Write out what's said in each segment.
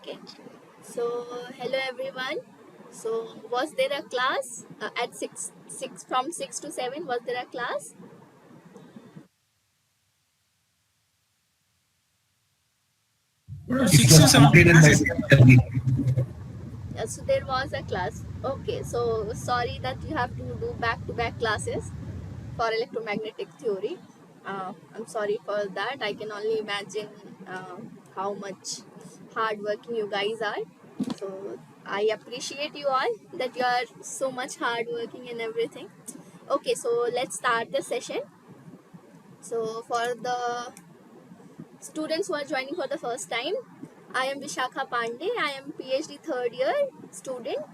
Okay. So hello everyone. So was there a class at six from 6 to 7? Was there a class? It was completed by 6:30. So there was a class. Okay. So sorry that you have to do back-to-back classes for electromagnetic theory. I'm sorry for that. I can only imagine uh, how much hardworking you guys are. So I appreciate you all that you are so much hardworking and everything. Okay, so let's start the session. So for the students who are joining for the first time, I am Vishakha Pandey. I am PhD third year student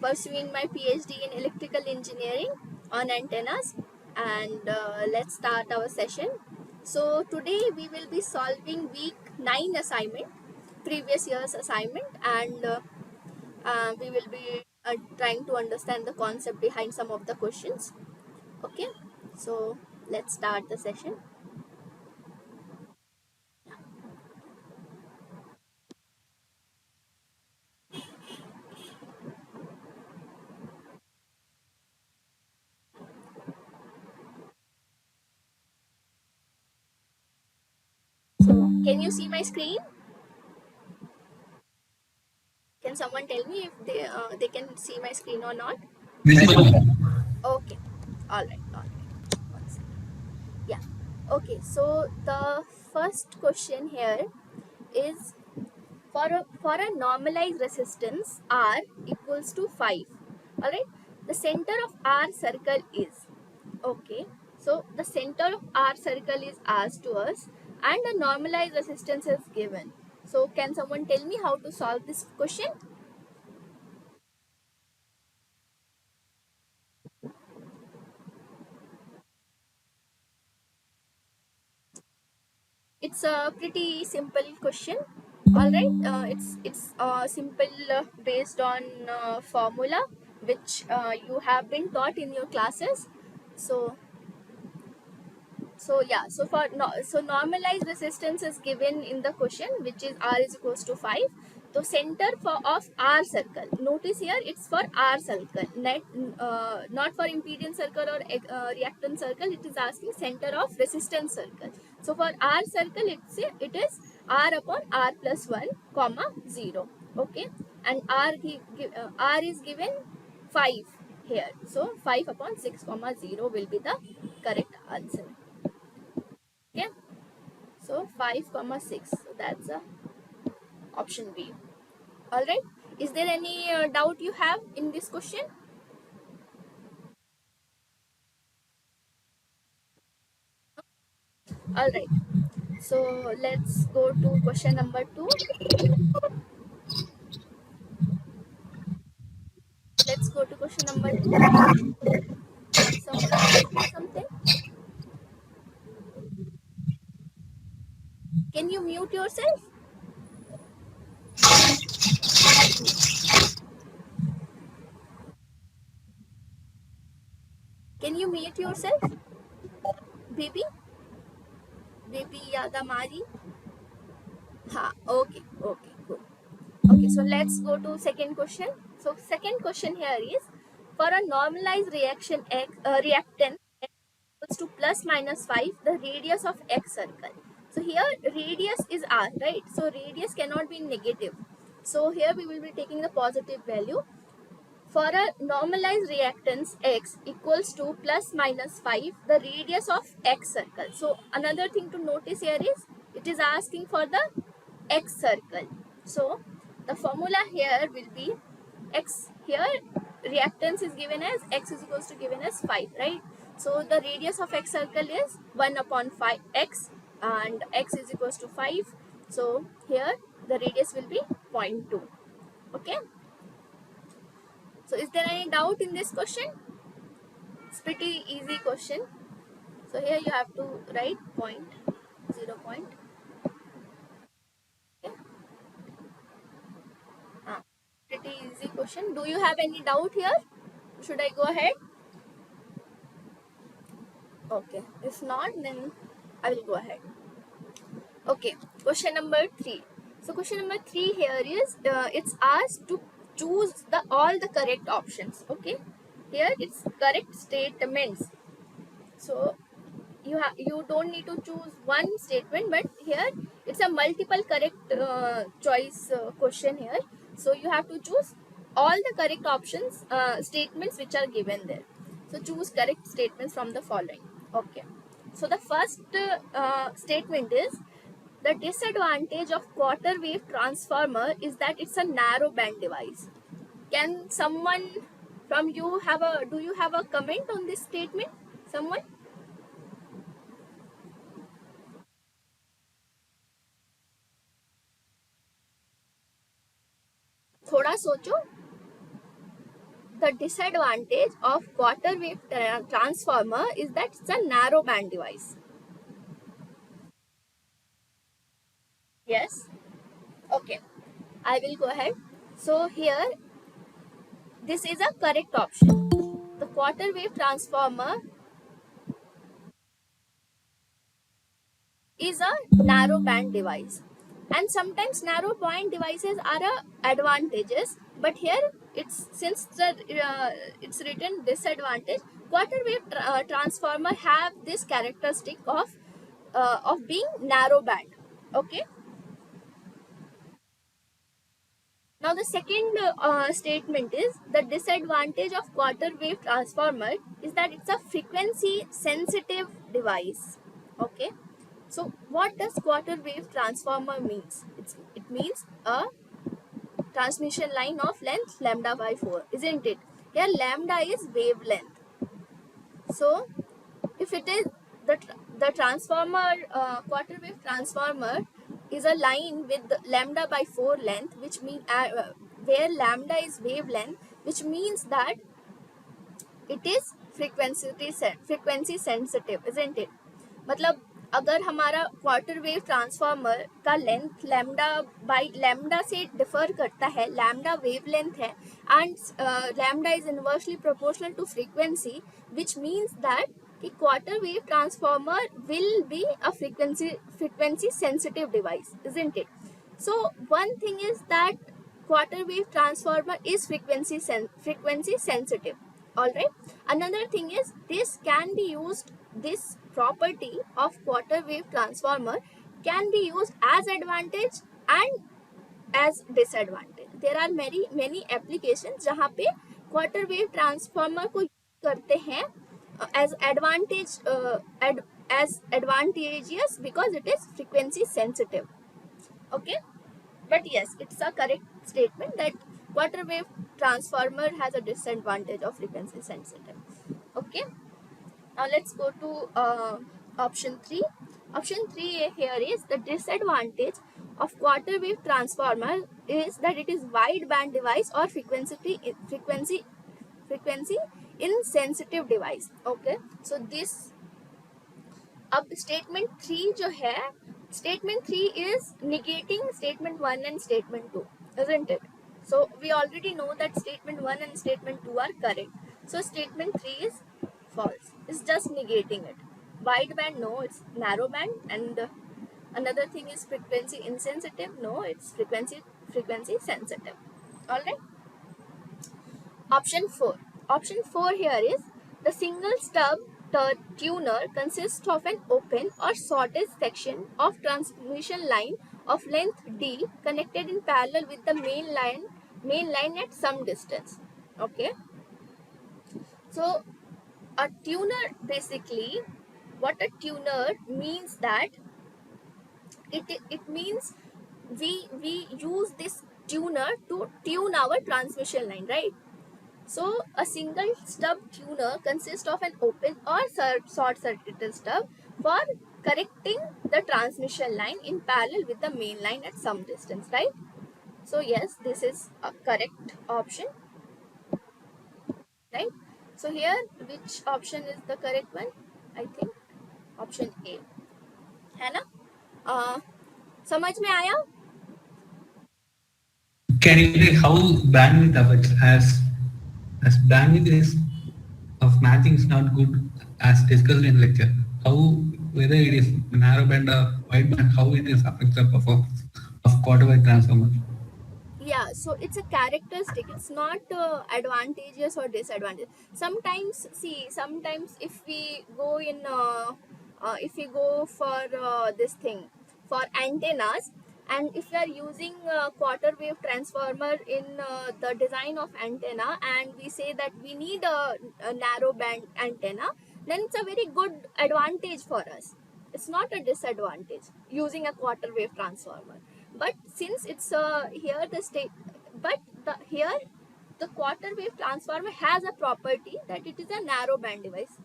pursuing my PhD in electrical engineering on antennas. And let's start our session. So today we will be solving week 9 assignment, previous year's assignment, and we will be trying to understand the concept behind some of the questions. Okay, so let's start the session. So can you see my screen? Can someone tell me if they can see my screen or not? Visible. Okay, all right. One second. Yeah. Okay, so the first question here is for a normalized resistance R equals to 5. All right. The center of R circle is okay. So the center of R circle is asked to us, and the normalized resistance is given. So can someone tell me how to solve this question? It's a pretty simple question. All right, it's simple based on formula which you have been taught in your classes. So so normalized resistance is given in the question, which is R is equals to 5. So center of R circle. Notice here it's for R circle, not for impedance circle or reactance circle. It is asking center of resistance circle. So for R circle, it is R upon R plus 1 comma 0. Okay, and R is given 5 here. So 5 upon 6 comma 0 will be the correct answer. Okay, so 5 comma 6, so that's option B. All right, is there any doubt you have in this question? All right, so let's go to question number 2. Let's go to question number 2. Someone asking something. Can you mute yourself? Can you mute yourself, baby? Baby Yadamari. Ha, okay, good. Okay, so let's go to second question. So second question here is, for a normalized reactance X equals to plus minus 5, the radius of X circle. So here radius is R, right? So radius cannot be negative. So here we will be taking the positive value. For a normalized reactance X equals to plus minus 5, the radius of X circle. So another thing to notice here is, it is asking for the X circle. So the formula here will be X, here reactance is given as X is equals to given as 5, right? So the radius of X circle is 1 upon 5 X, and X is equals to 5. So here the radius will be 0.2. Okay. So is there any doubt in this question? It's pretty easy question. So here you have to write point, 0 point. Okay. Pretty easy question. Do you have any doubt here? Should I go ahead? Okay. If not, then I will go ahead. Okay. Question number 3. So question number 3 here is it's asked to choose all the correct options. Okay, here it's correct statements. So you don't need to choose one statement, but here it's a multiple correct choice question here. So you have to choose all the correct options, statements which are given there. So choose correct statements from the following. Okay, so the first statement is the disadvantage of quarter wave transformer is that it's a narrow band device. Can someone from you have a do you have a comment on this statement? Someone? थोड़ा सोचो. The disadvantage of quarter wave transformer is that it's a narrow band device. Yes. Okay, I will go ahead. So here this is a correct option. The quarter wave transformer is a narrow band device, and sometimes narrow band devices are advantages, but here it's since it's written disadvantage. Quarter wave transformer have this characteristic of being narrow band. Okay, now the second statement is the disadvantage of quarter wave transformer is that it's a frequency sensitive device. Okay, so what does quarter wave transformer means? It means a transmission line of length lambda by 4, isn't it? Here lambda is wavelength. So if it is the transformer, quarter wave transformer is a line with lambda by 4 length, which mean where lambda is wavelength, which means that it is frequency sensitive, isn't it? मतलब अगर हमारा quarter wave transformer का length lambda by lambda से differ करता है, lambda wave length है, and lambda is inversely proportional to frequency, which means that कि quarter wave transformer will be a frequency sensitive device, isn't it? So one thing is that quarter wave transformer is frequency sensitive. All right, another thing is this property of quarter wave transformer can be used as advantage and as disadvantage. There are many applications जहाँ पे quarter wave transformer को use करते हैं as advantage, as advantageous because it is frequency sensitive. Okay, but yes, it's a correct statement that quarter wave transformer has a disadvantage of frequency sensitive. Okay, now let's go to option 3. Option 3 here is the disadvantage of quarter wave transformer is that it is wide band device or frequency insensitive device. Okay, so this अब statement 3 जो है, statement 3 is negating statement 1 and statement 2, isn't it? So we already know that statement 1 and statement 2 are correct. So statement 3 is false. It's just negating it. Wide band, no, it's narrow band. And another thing is frequency insensitive. No, it's frequency sensitive. All right. Option 4. Option 4 here is the single stub tuner consists of an open or shortest section of transmission line of length d connected in parallel with the main line at some distance. Okay. So a tuner, basically what a tuner means that it means we use this tuner to tune our transmission line, right? So a single stub tuner consists of an open or short circuited stub for correcting the transmission line in parallel with the main line at some distance, right? So yes, this is a correct option, right? So here, which option is the correct one? I think option A, है ना? समझ में आया? Can you tell how bandwidth affects as bandwidth is of matching is not good as discussed in lecture? How whether it is narrow band or wide band, how it is affects the performance of quarter wave transformer? Yeah, so it's a characteristic, it's not advantageous or disadvantageous. Sometimes, see, sometimes if we go in if we go for this thing for antennas, and if we are using a quarter wave transformer in the design of antenna, and we say that we need a narrow band antenna, then it's a very good advantage for us. It's not a disadvantage using a quarter wave transformer. But since it's here the state, but the here the quarter wave transformer has a property that it is a narrow band device.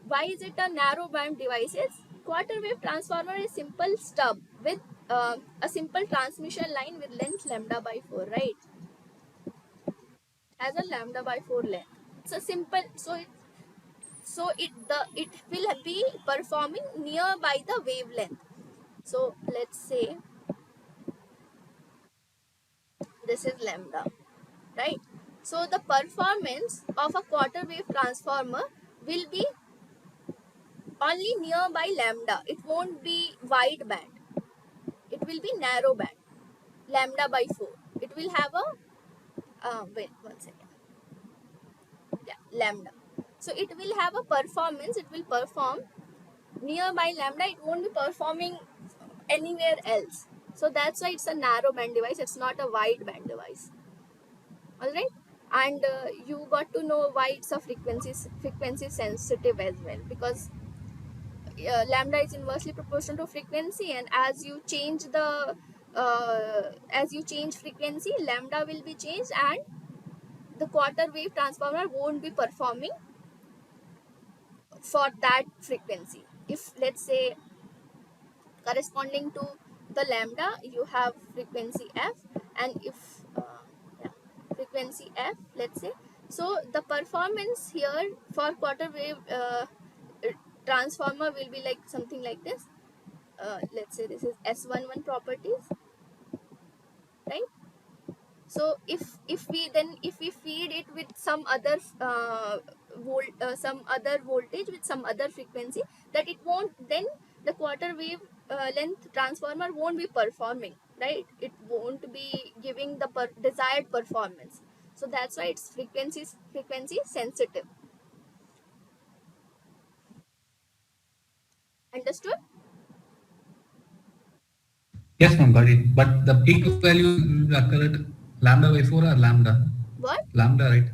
Why is it a narrow band device? Is quarter wave transformer is simple stub with a simple transmission line with length lambda by 4, right? Has a lambda by 4 length. It's a simple, it will be performing nearby the wavelength. So let's say this is lambda, right? So the performance of a quarter wave transformer will be only nearby lambda. It won't be wide band. It will be narrow band, lambda by 4. It will have a, wait, 1 second. Yeah, lambda. So it will have a performance, it will perform nearby lambda. It won't be performing anywhere else. So that's why it's a narrow band device. It's not a wide band device. All right. And you got to know why it's a frequency sensitive as well, because lambda is inversely proportional to frequency, and as you change frequency, lambda will be changed, and the quarter wave transformer won't be performing for that frequency. If let's say corresponding to the lambda you have frequency f, and if yeah, frequency f, let's say, so the performance here for quarter wave transformer will be like something like this. Let's say this is S11 properties, right? So if we feed it with some other some other voltage with some other frequency, that it won't, then the quarter wave length transformer won't be performing, right? It won't be giving the desired performance. So that's why it's frequency sensitive. Understood? Yes, ma'am, got it. But the peak value will occur at lambda by 4 or lambda? What? Lambda, right?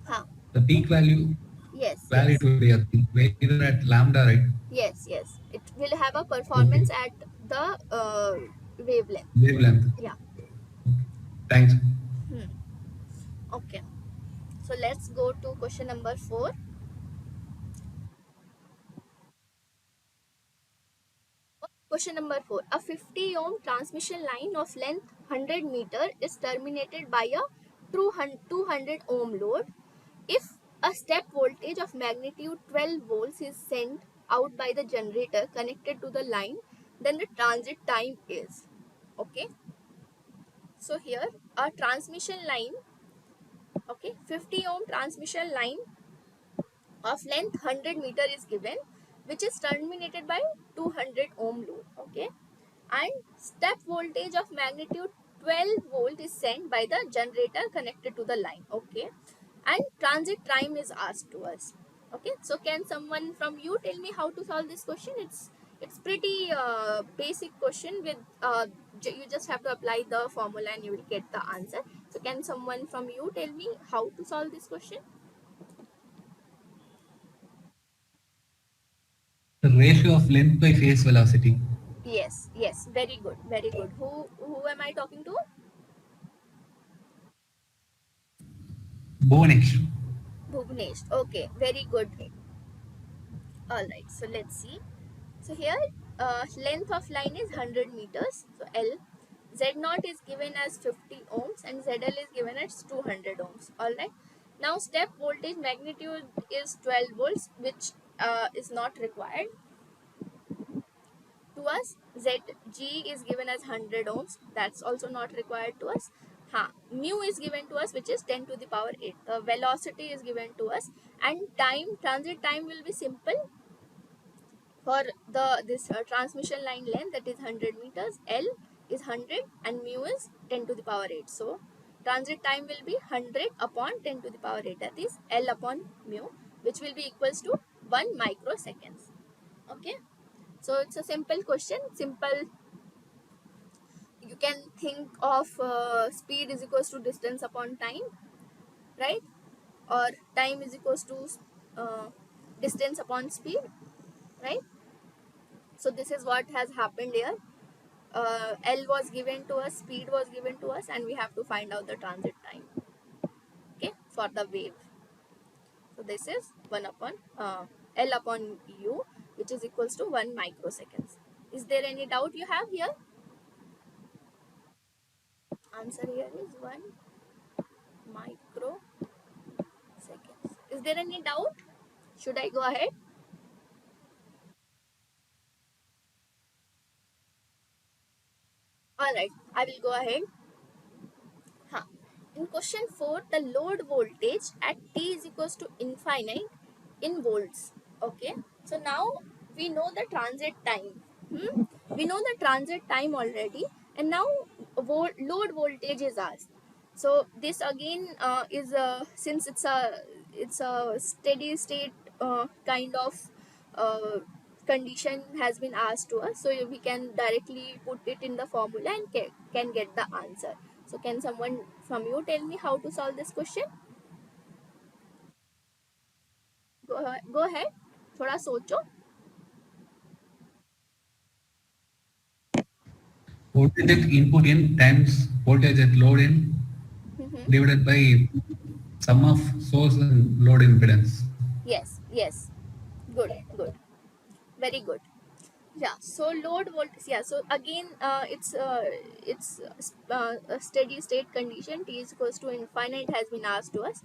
Huh. The peak value Yes, where it yes, will be occurring, either at lambda, right? yes. It will have a Okay. performance at the wavelength. Wavelength. Yeah. Thanks. Hmm. Okay. So let's go to question number 4. Question number 4. A 50 ohm transmission line of length 100 meter is terminated by a 200 ohm load. If a step voltage of magnitude 12 volts is sent out by the generator connected to the line, then the transit time is. Okay. So here a transmission line, okay, 50 ohm transmission line of length 100 meter is given, which is terminated by 200 ohm load. Okay, and step voltage of magnitude 12 volt is sent by the generator connected to the line. Okay, and transit time is asked to us. Okay, so can someone from you tell me how to solve this question? It's pretty basic question with you just have to apply the formula and you will get the answer. So can someone from you tell me how to solve this question? The ratio of length by phase velocity. Yes, very good, very good. Who am I talking to? Bhuvanesh. Bhuvnesh. Okay, very good. All right, so let's see. So here, length of line is 100 meters. So L, Z naught is given as 50 ohms and ZL is given as 200 ohms. All right. Now step voltage magnitude is 12 volts, which is not required to us. Zg is given as 100 ohms. That's also not required to us. Mu is given to us, which is 10 to the power 8. The velocity is given to us, and transit time will be simple for this transmission line length, that is 100 meters. L, is 100 and mu is 10 to the power 8. So transit time will be 100 upon 10 to the power 8, that is L upon mu, which will be equals to 1 microseconds. Okay, so it's a simple question. Simple, you can think of speed is equals to distance upon time, right? Or time is equals to uh, distance upon speed, right? So this is what has happened here. L was given to us, speed was given to us, and we have to find out the transit time, okay, for the wave. So this is 1 upon L upon u, which is equals to 1 microseconds. Is there any doubt you have here? Answer here is 1 microseconds. Is there any doubt? Should I go ahead? Alright, I will go ahead. Huh. In question 4, the load voltage at T is equals to infinite in volts. Okay. So now we know the transit time. We know the transit time already, and now load voltage is asked. So this again is since it's a steady state kind of uh, condition has been asked to us, so we can directly put it in the formula and can get the answer. So can someone from you tell me how to solve this question? Go ahead, थोड़ा सोचो. Voltage at input in times voltage at load in Mm-hmm. divided by sum of source and load impedance. Yes, yes, good, good, very good. Yeah, so load voltage, yeah, so again it's a steady state condition. T is equals to infinite has been asked to us.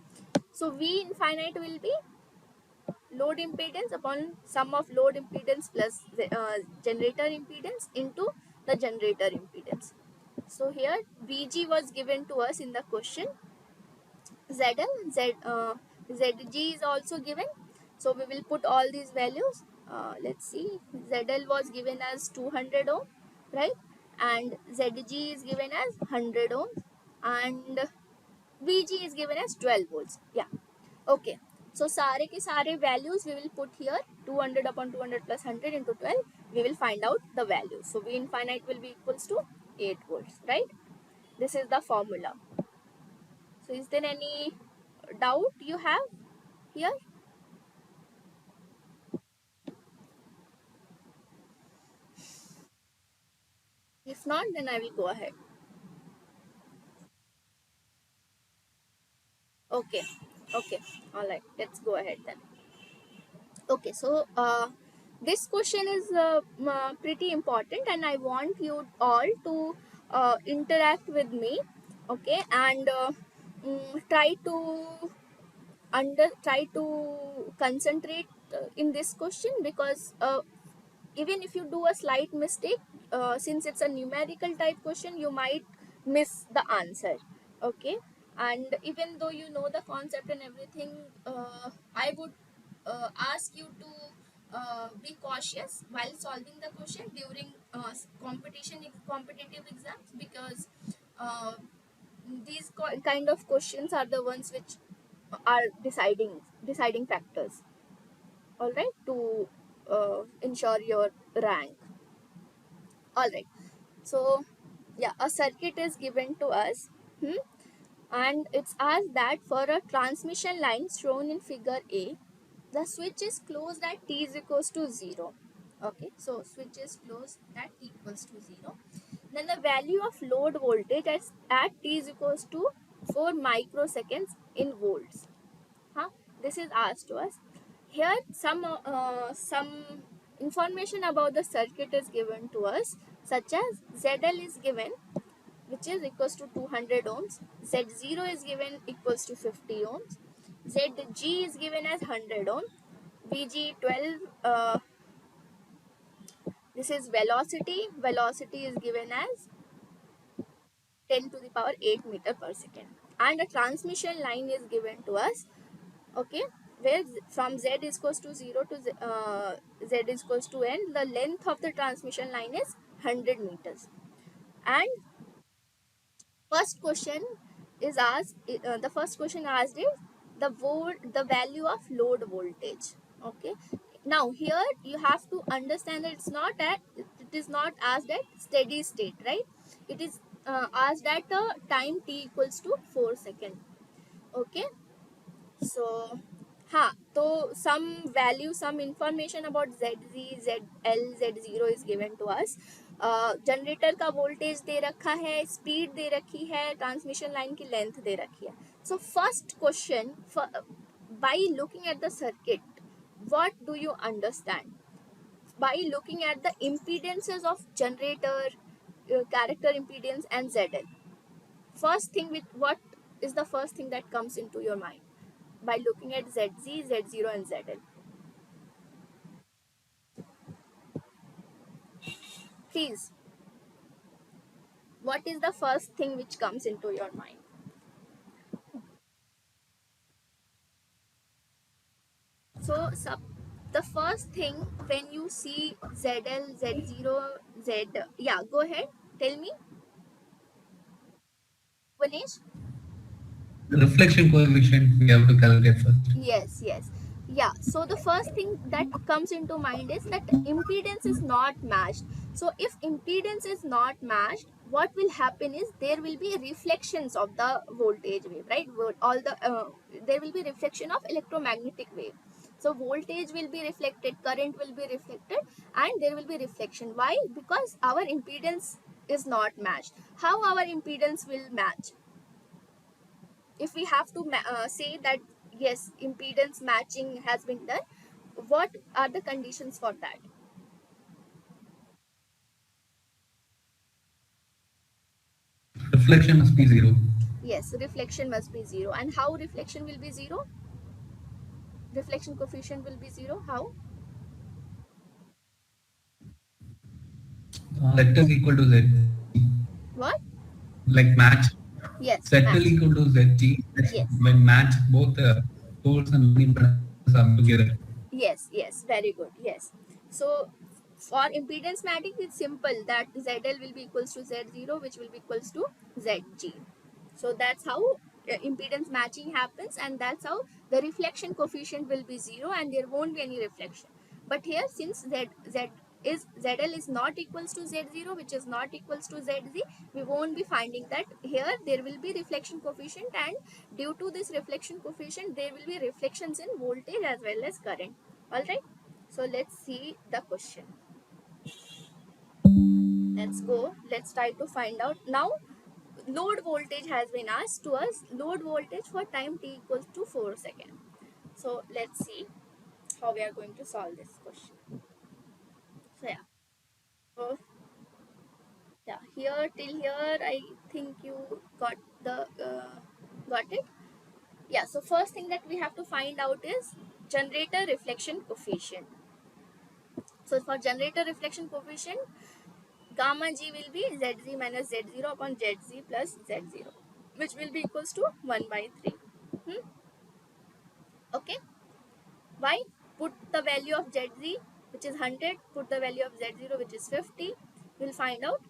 So V infinite will be load impedance upon sum of load impedance plus the generator impedance into the generator impedance. So here Vg was given to us in the question. Zg is also given. So we will put all these values. Let's see. Zl was given as 200 ohm, right? And Zg is given as 100 ohm, and Vg is given as 12 volts. Yeah. Okay. So सारे के सारे values we will put here. 200 upon 200 plus 100 into 12. We will find out the value. So V infinite will be equals to 8 volts, right? This is the formula. So is there any doubt you have here? If not, then I will go ahead. Okay, okay, all right, let's go ahead then. Okay, so this question is pretty important, and I want you all to interact with me, okay, and try to try to concentrate in this question, because even if you do a slight mistake, since it's a numerical type question, you might miss the answer, okay. And even though you know the concept and everything, I would ask you to be cautious while solving the question during competitive exams, because uh, these kind of questions are the ones which are deciding factors, all right, to ensure your rank. All right, so yeah, a circuit is given to us, and it's asked that for a transmission line shown in figure A, the switch is closed at t is equals to 0. Okay, so switch is closed at t equals to 0. Then the value of load voltage at t is equals to 4 microseconds in volts. Huh? This is asked to us. Here some information about the circuit is given to us, such as ZL is given, which is equals to 200 ohms. Z0 is given equals to 50 ohms. Zg is given as 100 ohm. Vg 12. This is velocity. Velocity is given as 10 to the power 8 meter per second. And a transmission line is given to us, okay, where from z is equals to 0 to z is equals to n, the length of the transmission line is 100 meters. And first question is asked, the first question asked is the value of load voltage. Okay, now here you have to understand that it is not asked at steady state, right? It is asked at time t equals to 4 seconds. Okay, so so some value, some information about zz, zl, z0 is given to us. Generator का voltage दे रखा है, speed दे रखी है, transmission line की length दे रखी है. So first question, by looking at the circuit, what do you understand? By looking at the impedances of generator, character impedance and zl, first thing with what is the first thing that comes into your mind by looking at ZZ, Z0 and ZL? Please, what is the first thing which comes into your mind? So, the first thing when you see ZL, Z0, Z, yeah, go ahead, tell me, Ganesh. Reflection coefficient we have to calculate first. Yes, yes. Yeah, so the first thing that comes into mind is that impedance is not matched. So if impedance is not matched, what will happen is there will be reflections of the voltage wave, right? All the there will be reflection of electromagnetic wave. So voltage will be reflected, current will be reflected, and there will be reflection. Why? Because our impedance is not matched. How our impedance will match? If we have to say that yes, impedance matching has been done, what are the conditions for that? Reflection must be zero. Yes, reflection must be zero. And how reflection will be zero? Reflection coefficient will be zero. How? ZL is equal to ZG. What? Like match. Yes, ZL match. equal to ZG. Yes, When match both the source and line impedances are together. yes, yes, very good. Yes, so for impedance matching it's simple, that ZL will be equals to Z0, which will be equals to ZG. So that's how impedance matching happens, and that's how the reflection coefficient will be zero and there won't be any reflection. But here, since ZL is not equals to Z0, which is not equals to ZZ, we won't be finding that. Here there will be reflection coefficient, and due to this reflection coefficient there will be reflections in voltage as well as current. All right, so let's see the question. Let's go, let's try to find out now. Load voltage has been asked to us, load voltage for time t equals to 4 seconds. So let's see how we are going to solve this question. So yeah, so yeah, here till here I think you got the got it. Yeah, so first thing that we have to find out is generator reflection coefficient. So for generator reflection coefficient, gamma g will be zz minus z0 upon zz plus z0, which will be equals to 1 by 3. Okay, why? Put the value of zz, which is 100, put the value of z0, which is 50. We'll find out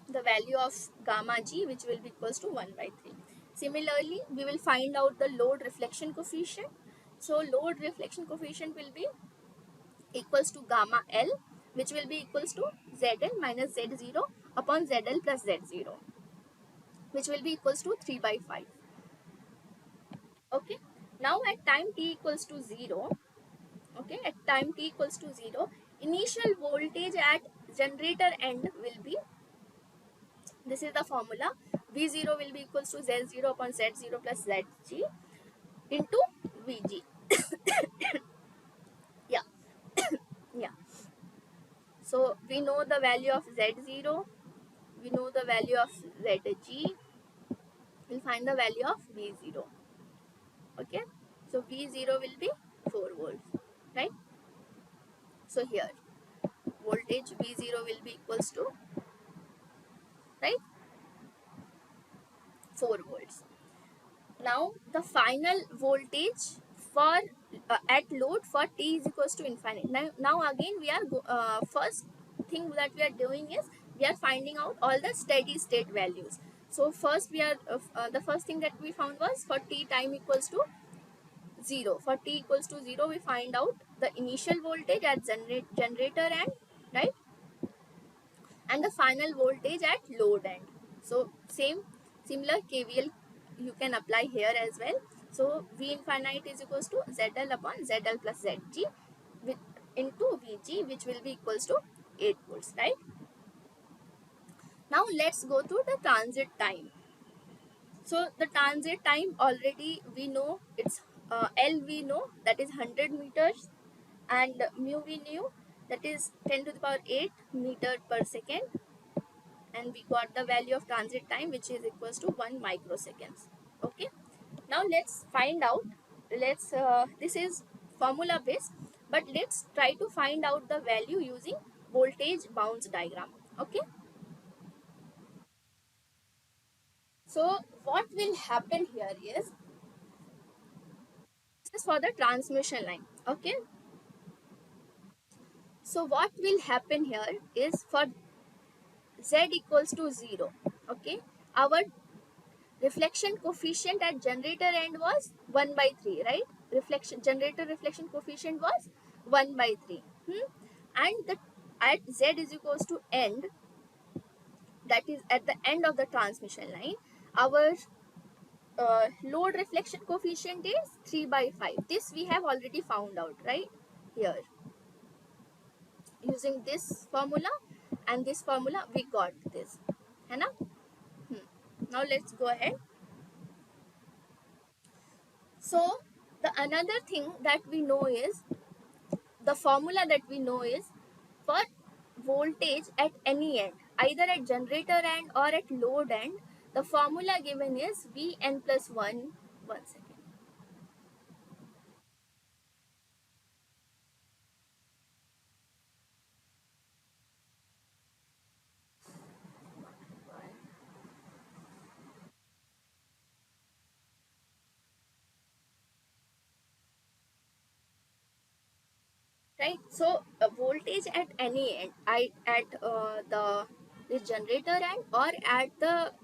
the value of gamma g, which will be equals to 1 by 3. Similarly, we will find out the load reflection coefficient. So load reflection coefficient will be equals to gamma L, which will be equals to ZL minus Z0 upon ZL plus Z0, which will be equals to 3 by 5. Okay. Now at time t equals to 0, okay, at time t equals to 0, initial voltage at generator end will be, this is the formula, V0 will be equals to Z0 upon Z0 plus Zg into Vg. Yeah, yeah. So we know the value of Z0, we know the value of Zg, we'll find the value of V0. Okay, so V0 will be 4 volts, right? So here voltage V0 will be equals to, right, 4 volts. Now the final voltage for at load for t is equals to infinite. Now again we are first thing that we are doing is we we are finding out all the steady state values. So first we are the first thing that we found was for t time equals to 0. For t equals to 0, we find out the initial voltage at generator end, right, and the final voltage at load end. So similar KVL you can apply here as well. So V infinite is equals to ZL upon ZL plus ZG with into VG, which will be equals to 8 volts, right? Now let's go to the transit time. So the transit time already we know it's L we know that is 100 meters, and mu we knew that is 10 to the power 8 meter per second, and we got the value of transit time which is equals to 1 microseconds. Okay, now let's find out, let's this is formula based, but let's try to find out the value using voltage bounce diagram. Okay, so what will happen here is, this is for the transmission line. Okay, so what will happen here is for z equals to 0. Okay, our reflection coefficient at generator end was 1 by 3, right? Generator reflection coefficient was 1 by 3. And the at z is equals to end, that is at the end of the transmission line, our load reflection coefficient is 3 by 5. This we have already found out, right? Here, using this formula and this formula, we got this. है ना? Now let's go ahead. So the another thing that we know is, the formula that we know is, for voltage at any end, either at generator end or at load end, the formula given is Vn plus 1. 1 second. Right, so a voltage at any end, at this generator end or at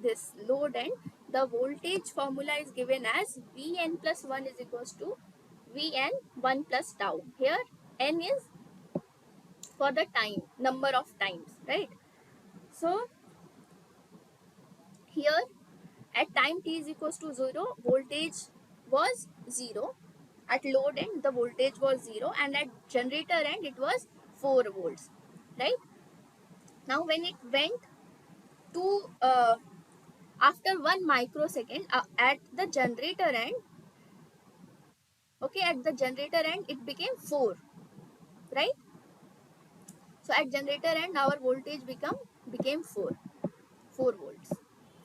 this load end, the voltage formula is given as Vn plus 1 is equals to Vn 1 plus tau. Here n is for the time, number of times, right? So here at time t is equals to 0, voltage was 0. At load end the voltage was 0, and at generator end it was 4 volts, right? Now when it went to after 1 microsecond, at the generator end, okay, at the generator end it became 4, right? So at generator end our voltage became 4 volts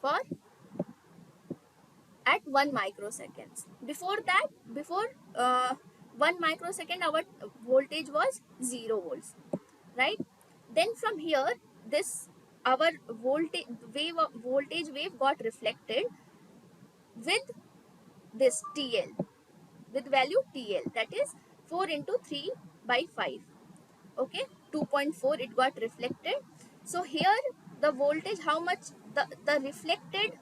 for at 1 microseconds. Before that, before 1 microsecond, our voltage was 0 volts, right? Then from here, this our voltage wave got reflected with this TL, with value TL, that is 4 into 3 by 5. Okay, 2.4 it got reflected. So here the voltage, how much, the reflected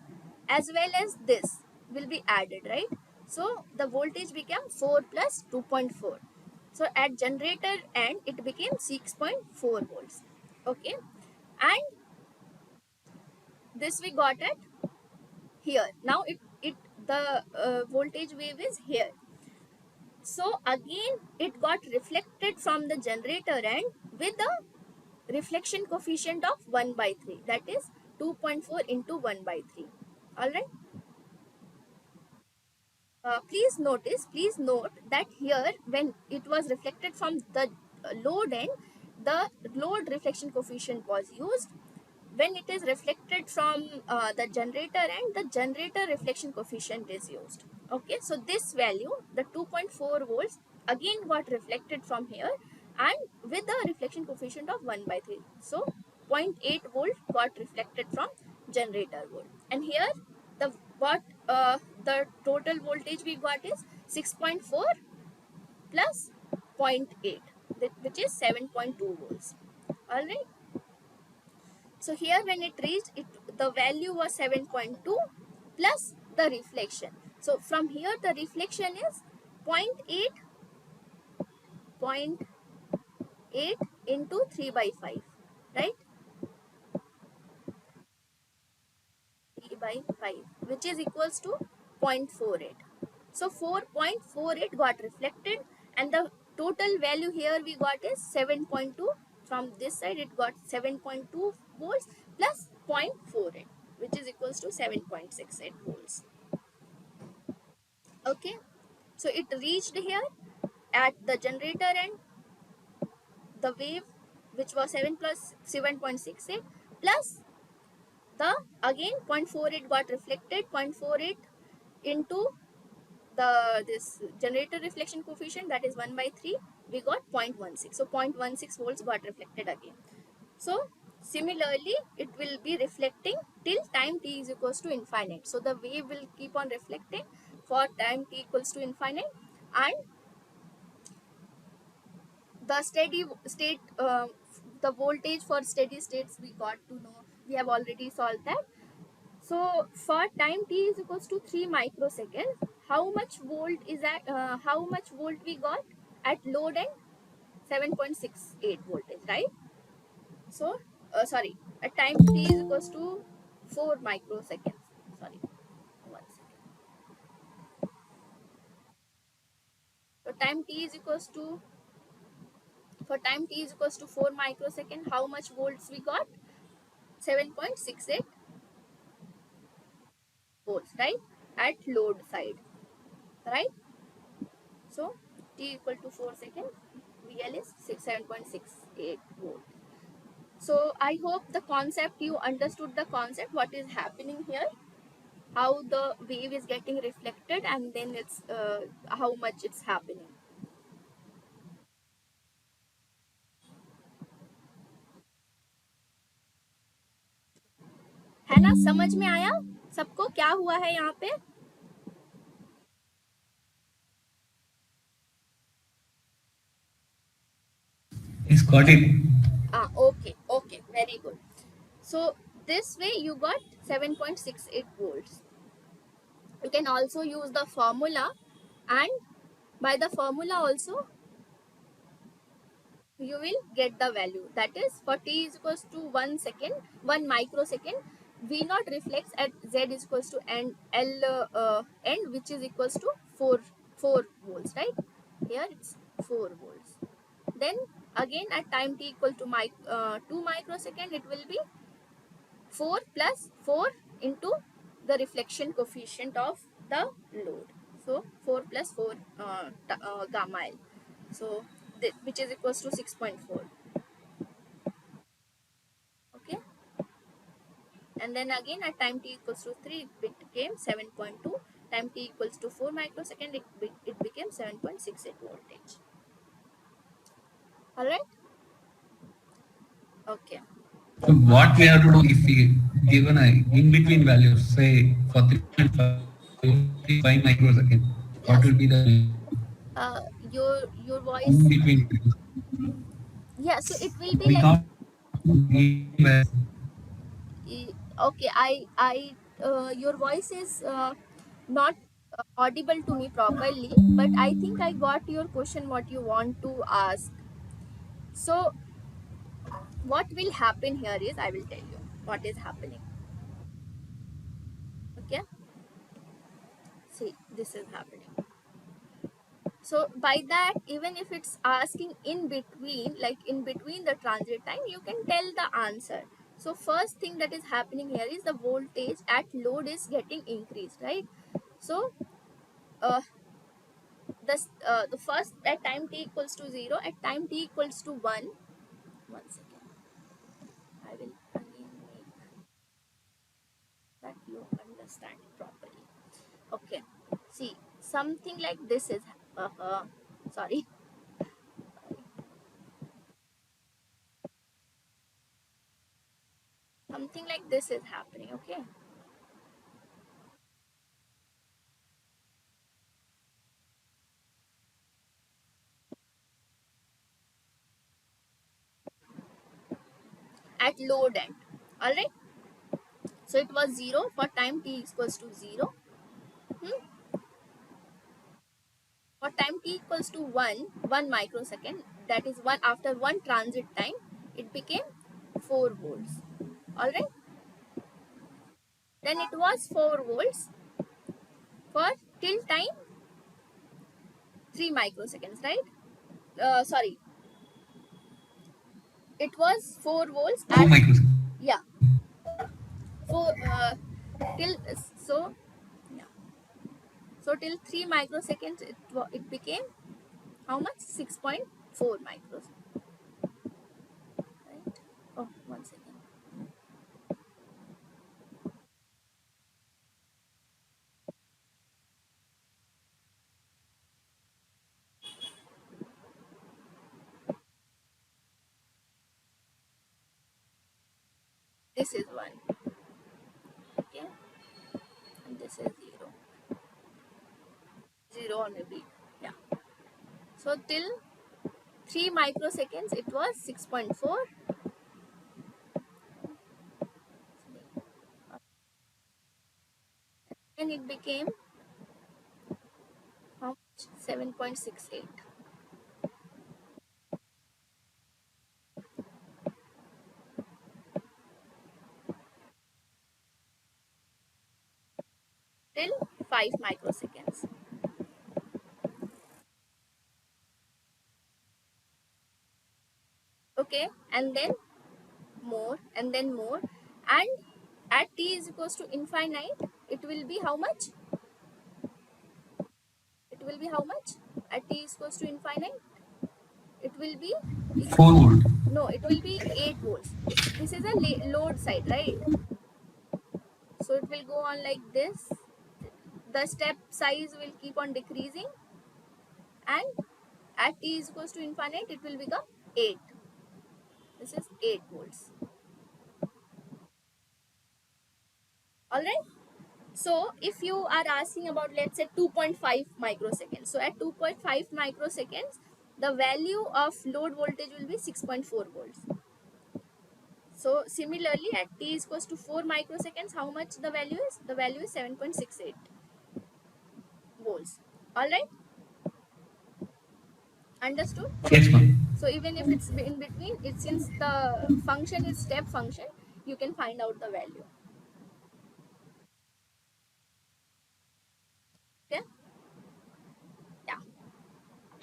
as well as this will be added, right? So the voltage became 4 plus 2.4. So at generator end it became 6.4 volts. Okay, and this we got at here. Now it the voltage wave is here. So again it got reflected from the generator end with a reflection coefficient of 1 by 3, that is 2.4 into 1 by 3. All right, please note that here when it was reflected from the load end, the load reflection coefficient was used. When it is reflected from the generator end, the generator reflection coefficient is used. Okay, so this value, the 2.4 volts, again got reflected from here and with the reflection coefficient of 1 by 3. So zero point 0.8 volt got reflected from generator volt, and here the what the total voltage we got is 6.4 plus zero point 0.8, which is 7.2 volts. All right. So here when it reached it, the value was 7.2 plus the reflection. So from here the reflection is 0.8 into 3 by 5, right? 3 by 5, which is equals to 0.48. So 4.48 got reflected, and the total value here we got is 7.2. From this side it got 7.2 volts plus 0.48, which is equals to 7.68 volts. Okay, so it reached here at the generator end, the wave which was 7 plus 7.68 plus the again 0.48 got reflected, 0.48 into the this generator reflection coefficient, that is 1 by 3, we got 0.16. So 0.16 volts got reflected again. So similarly it will be reflecting till time t is equals to infinite. So the wave will keep on reflecting for time t equals to infinite, and the steady state the voltage for steady states we got to know, we have already solved that. So for time t is equals to 3 microseconds, how much volt is that, how much volt we got at load end? 7.68 voltage, right? So sorry, at time t is equals to 4 microseconds, sorry, 1 second. So time t is equals to, for time t is equals to 4 microsecond, how much volts we got? 7.68 volts, right, at load side, right? So t equal to 4 seconds, VL is 7.68 volt. So I hope the concept, you understood the concept, what is happening here, how the wave is getting reflected, and then it's how much it's happening. है ना, समझ में आया सबको क्या हुआ है यहाँ पे? He's got it. Okay, okay, very good. So this way you got 7.68 volts. You can also use the formula, and by the formula also you will get the value, that is for t is equals to 1 second, 1 microsecond, v naught reflects at z is equals to end, which is equals to 4 volts, right? Here it's 4 volts. Then again at time t equal to 2 microsecond, it will be 4 plus 4 into the reflection coefficient of the load. So 4 plus 4 gamma L. So which is equals to 6.4. Okay. And then again at time t equals to 3, it became 7.2. Time t equals to 4 microsecond, it became 7.68 voltage. Alright? Okay. So what we have to do if we given a in between values, say for 3.5 microsecond, what Yes. will be the Your in voice. between values? Yeah, so it will be We like, can't even okay, I your voice is not audible to me properly, but I think I got your question, what you want to ask. So what will happen here is, I will tell you what is happening. Okay, see, this is happening. So by that, even if it's asking in between, like in between the transit time, you can tell the answer. So first thing that is happening here is the voltage at load is getting increased, right? So uh, the first at time t equals to 0, at time t equals to 1 second, I will again make that you understand it properly. Okay, see, something like this is sorry, something like this is happening. Okay, at load end, All right. So it was 0 for time t equals to 0. Hmm? For time t equals to 1 microsecond, that is one after one transit time, it became 4 volts. All right. Then it was 4 volts for till time 3 microseconds, right? Sorry, it was 4 volts 4 at, microseconds. yeah, 4 till, so yeah, so till 3 microseconds it became how much? 6.4 microseconds, right? Oh, 1 second. This is 1, okay, and this is 0 or maybe, yeah. So till 3 microseconds it was 6.4, and it became how much? 7.68. Till 5 microseconds. Okay, and then more, and then more, and at t is equals to infinite, it will be how much? It will be how much at t is equals to infinite? It will be, 4 volt. no, it will be 8 volts. This is a load side, right? So it will go on like this. The step size will keep on decreasing, and at t is equals to infinite, it will become 8. This is 8 volts. All right. So if you are asking about, let's say, 2.5 microseconds, so at 2.5 microseconds the value of load voltage will be 6.4 volts. So similarly at t is equals to 4 microseconds, how much the value is? The value is 7.68 volts. All right, understood? Yes, ma'am. So even if it's in between, it, since the function is step function, you can find out the value. Okay, yeah,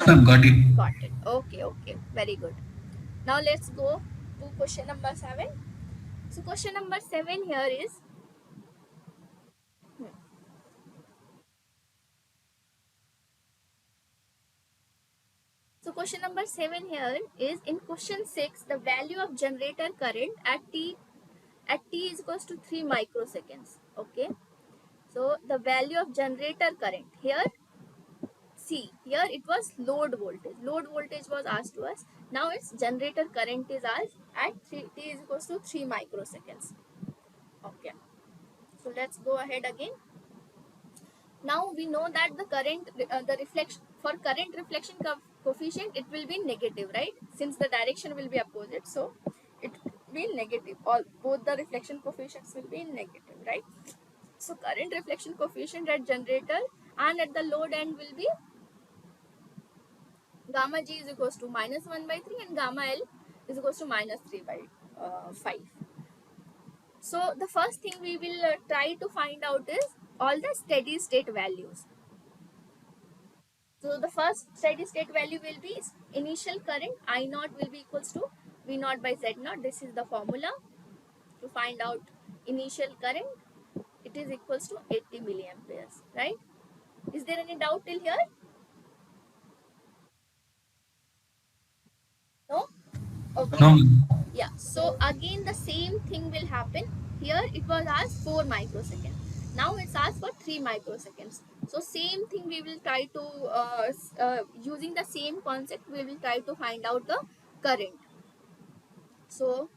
Ma'am, got it. got it. Okay, okay, very good. Now let's go to question number 7. So question number 7 here is, so question number 7 here is, in question 6 the value of generator current at t is equals to 3 microseconds. Okay, so the value of generator current here, see here it was load voltage. Load voltage was asked to us. Now it's generator current is asked at 3 t is equals to 3 microseconds. Okay, so let's go ahead again. Now we know that the current, the reflection, for current reflection coefficient, it will be negative, right? Since the direction will be opposite, so it will be negative. All both the reflection coefficients will be negative, right? So current reflection coefficient at generator and at the load end will be gamma g is equals to -1/3 and gamma l is equals to -3/5. So the first thing we will try to find out is all the steady state values. So the first steady state value will be initial current I naught will be equals to V naught by Z naught. This is the formula to find out initial current. It is equals to 80 milliamperes, right? Is there any doubt till here? No? Okay. No, Yeah. So again the same thing will happen. Here it was asked 4 microseconds. Now it's asked for 3 microseconds. So same thing we will try to, using the same concept, we will try to find out the current. So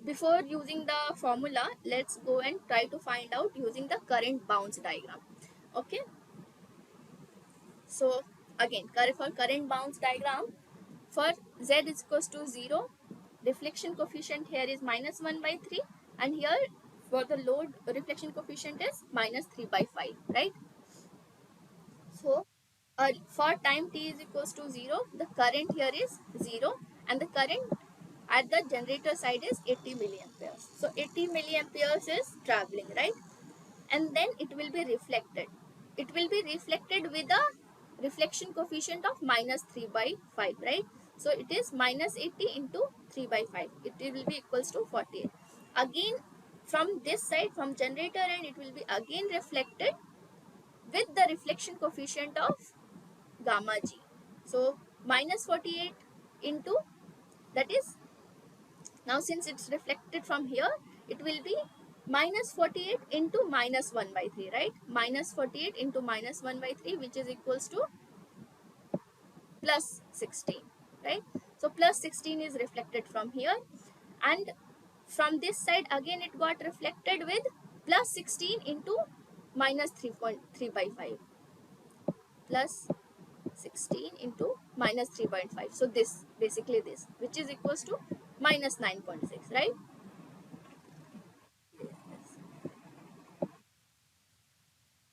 before using the formula, let's go and try to find out using the current bounce diagram. Okay, so again for current bounce diagram, for z is equals to 0, reflection coefficient here is minus 1 by 3, and here for the load reflection coefficient is minus 3 by 5, right? So for time t is equals to 0, the current here is 0, and the current at the generator side is 80 milliamperes. So 80 milliamperes is traveling, right? And then it will be reflected. It will be reflected with a reflection coefficient of minus 3 by 5, right? So it is minus 80 into 3 by 5. It will be equals to 48. Again, from this side, from generator end, it will be again reflected with the reflection coefficient of gamma g. So minus 48 into, that is, now since it's reflected from here, it will be minus 48 into minus 1 by 3, right? Minus 48 into minus 1 by 3, which is equals to plus 16, right? So plus 16 is reflected from here, and from this side again it got reflected with plus 16 into minus 3.3 by 5, plus 16 into minus 3.5. So this, basically this, which is equals to minus 9.6, right?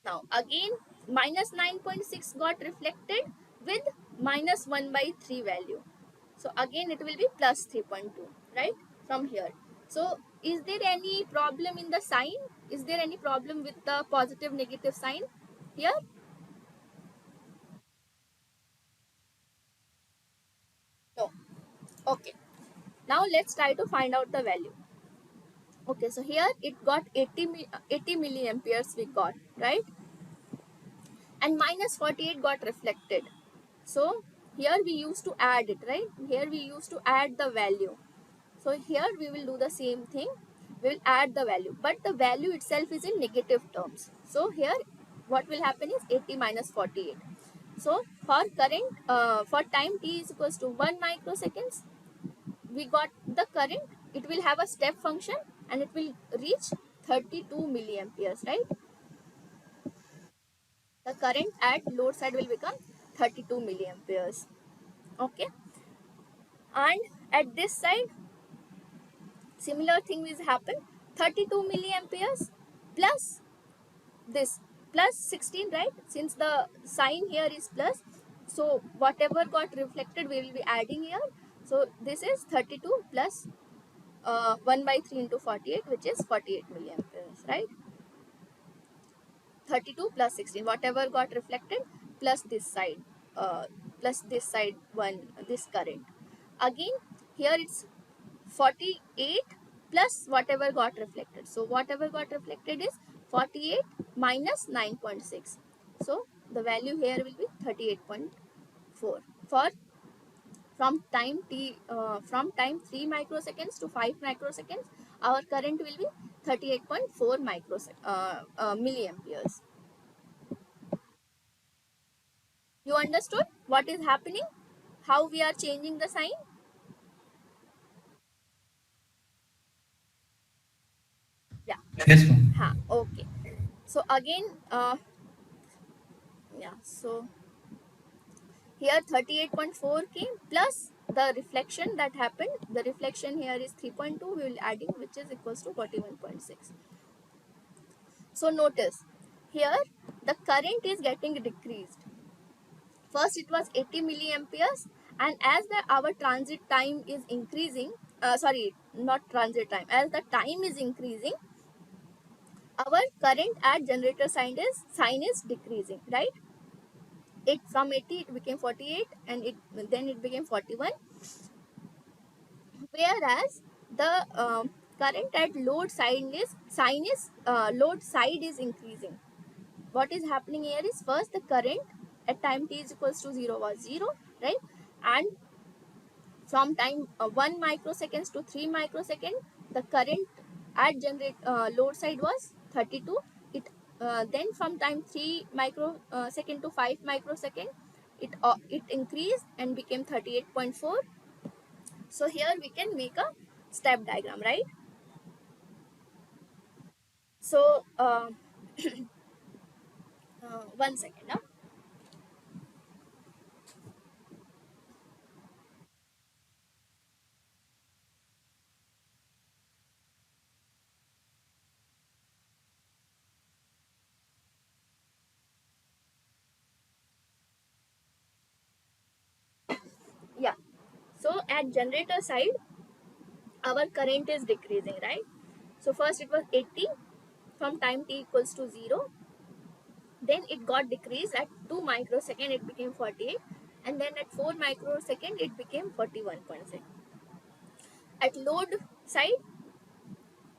Now again minus 9.6 got reflected with minus 1 by 3 value. So again it will be plus 3.2, right? From here. So is there any problem in the sign? Is there any problem with the positive negative sign here? No. Okay. Now let's try to find out the value. Okay, so here it got 80 milliamperes we got, right? And minus 48 got reflected. So here we used to add it, right? Here we used to add the value. So here we will do the same thing. We will add the value, but the value itself is in negative terms. So here what will happen is 80 minus 48. So for current, for time t is equals to 1 microseconds, we got the current. It will have a step function and it will reach 32 milliamperes, right? The current at load side will become 32 milliamperes. Okay, and at this side similar thing will happen, 32 milliamperes plus this plus 16, right? Since the sign here is plus, so whatever got reflected we will be adding here. So this is 32 plus 1 by 3 into 48, which is 48 milliamperes, right? 32 plus 16, whatever got reflected, plus this side, uh, plus this side one, this current. Again here it's 48 plus whatever got reflected. So whatever got reflected is 48 minus 9.6. So the value here will be 38.4. For from time 3 microseconds to 5 microseconds, our current will be 38.4 milliamperes. You understood what is happening? How we are changing the sign? Yeah. Yes, ma'am. Ha, okay. So again, yeah. So here 38.4 came plus the reflection that happened. The reflection here is 3.2. We will adding, which is equals to 41.6. So notice here the current is getting decreased. First it was 80 milliamperes, and as the our transit time is increasing, sorry, not transit time, as the time is increasing, our current at generator sign is decreasing, right? It from 80 it became 48, and then it became 41. Whereas the current at load side is increasing. What is happening here is, first the current at time t is equals to 0 was 0, right? And from time 1 microseconds to 3 microsecond, the current at load side was 32. It then from time 3 microsecond to 5 microsecond, it increased and became 38.4. So here we can make a step diagram, right? So 1 second now. at generator side, our current is decreasing, right? So first it was 80 from time t equals to 0, then it got decreased at 2 microsecond, it became 48, and then at 4 microsecond it became 41.6. At load side,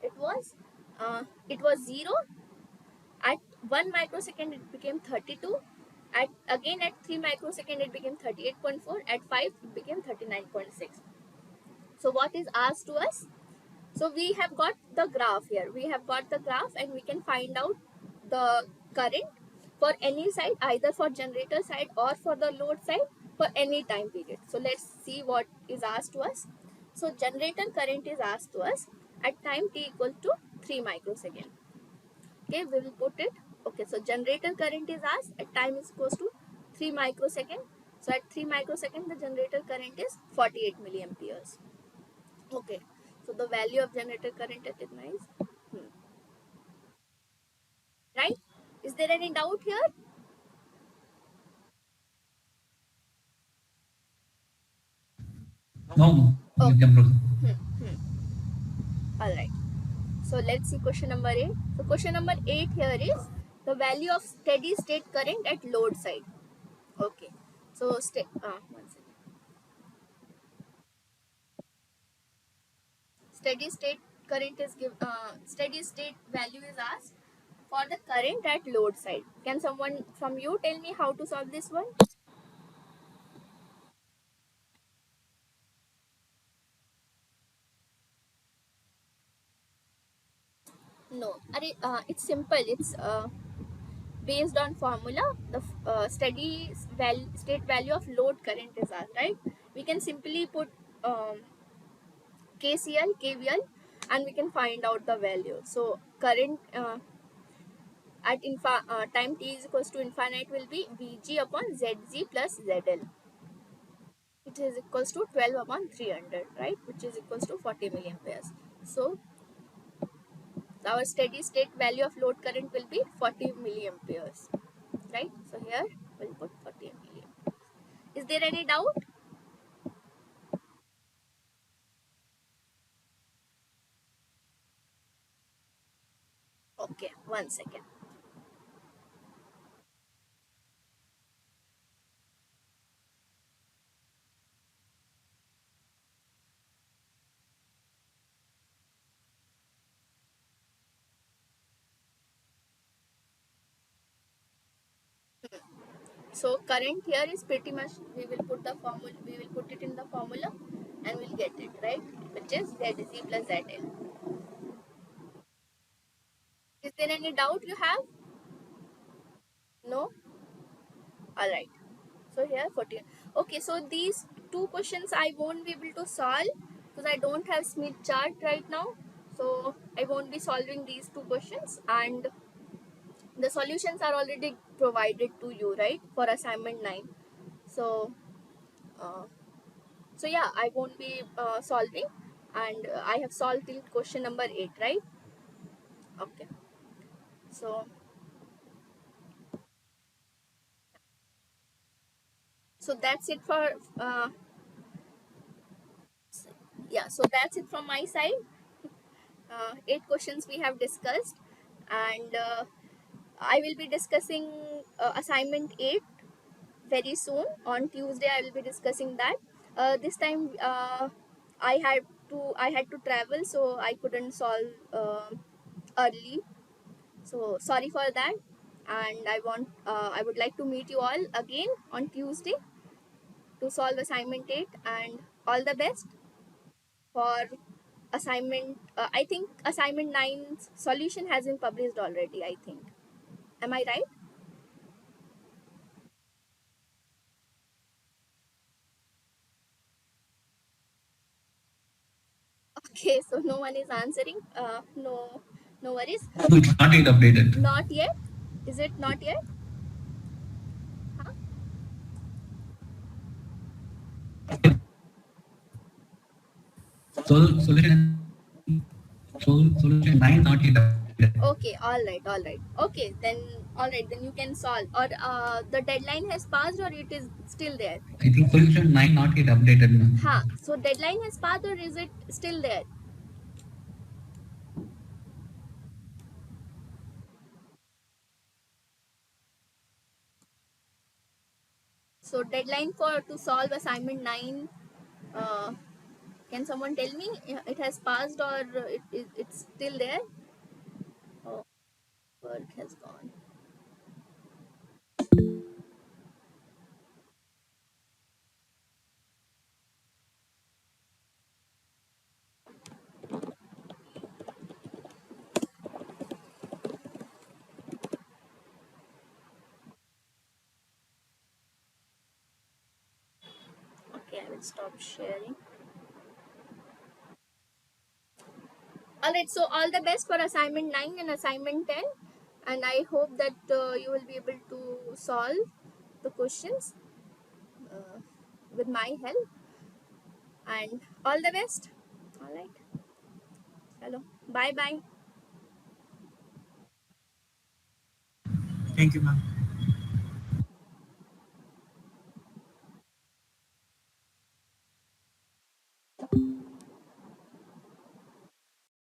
it was 0. At 1 microsecond it became 32. At 3 microsecond it became 38.4. At 5 it became 39.6. So what is asked to us? So we have got the graph here. We have got the graph and we can find out the current for any side, either for generator side or for the load side, for any time period. So let's see what is asked to us. So generator current is asked to us at time t equal to 3 microsecond. Okay, we will put it. Okay, so generator current is asked at time is equals to 3 microsecond. So at 3 microsecond, the generator current is 48 milliamperes. Okay, so the value of generator current recognized. Right? Is there any doubt here? No, you Okay. can proceed. All right. So let's see question number 8. So question number 8 here is the value of steady state current at load side. Okay. So one second. Steady state current is steady state value is asked for the current at load side. Can someone from you tell me how to solve this one? No. It's simple. It's based on formula. The state value of load current is asked, right? We can simply put KCL, KVL, and we can find out the value. So current at time t is equals to infinite will be Vg upon Zg plus ZL. It is equals to 12 upon 300, right? Which is equals to 40 milliamperes. So our steady state value of load current will be 40 milliamperes, right? So here we'll put 40 milliamperes. Is there any doubt? Okay, one second. So current here is pretty much, we will put the formula, we will put it in the formula and we'll get it, right? Which is Zg plus ZL. Is there any doubt you have? No? Alright. So here 14. Okay, so these two questions I won't be able to solve because I don't have Smith chart right now. So I won't be solving these two questions, and the solutions are already provided to you, right, for assignment 9. So uh, so yeah, I won't be solving, and I have solved till question number 8, right? Okay, so that's it for yeah, so that's it from my side. 8 questions we have discussed, and I will be discussing assignment 8 very soon. On Tuesday I will be discussing that. This time I had to travel, so I couldn't solve early, so sorry for that. And I would like to meet you all again on Tuesday to solve assignment 8, and all the best for assignment. I think assignment 9's solution has been published already, I think. Am I right? Okay, so no one is answering. No, no worries. No, it's not yet updated. Not yet. Is it not yet? Huh? Solution 9 not yet updated. Okay, all right. Okay, then all right, then you can solve. Or the deadline has passed, or it is still there. I think solution 9 not yet updated, ma'am. Ha. So deadline has passed, or is it still there? So deadline for to solve assignment 9. Uh, can someone tell me it has passed, or it's still there? Oh, work has gone. Okay, I will stop sharing. All right, so all the best for assignment 9 and assignment 10, and I hope that you will be able to solve the questions uh, with my help, and all the best. All right, hello, bye bye. Thank you, ma'am.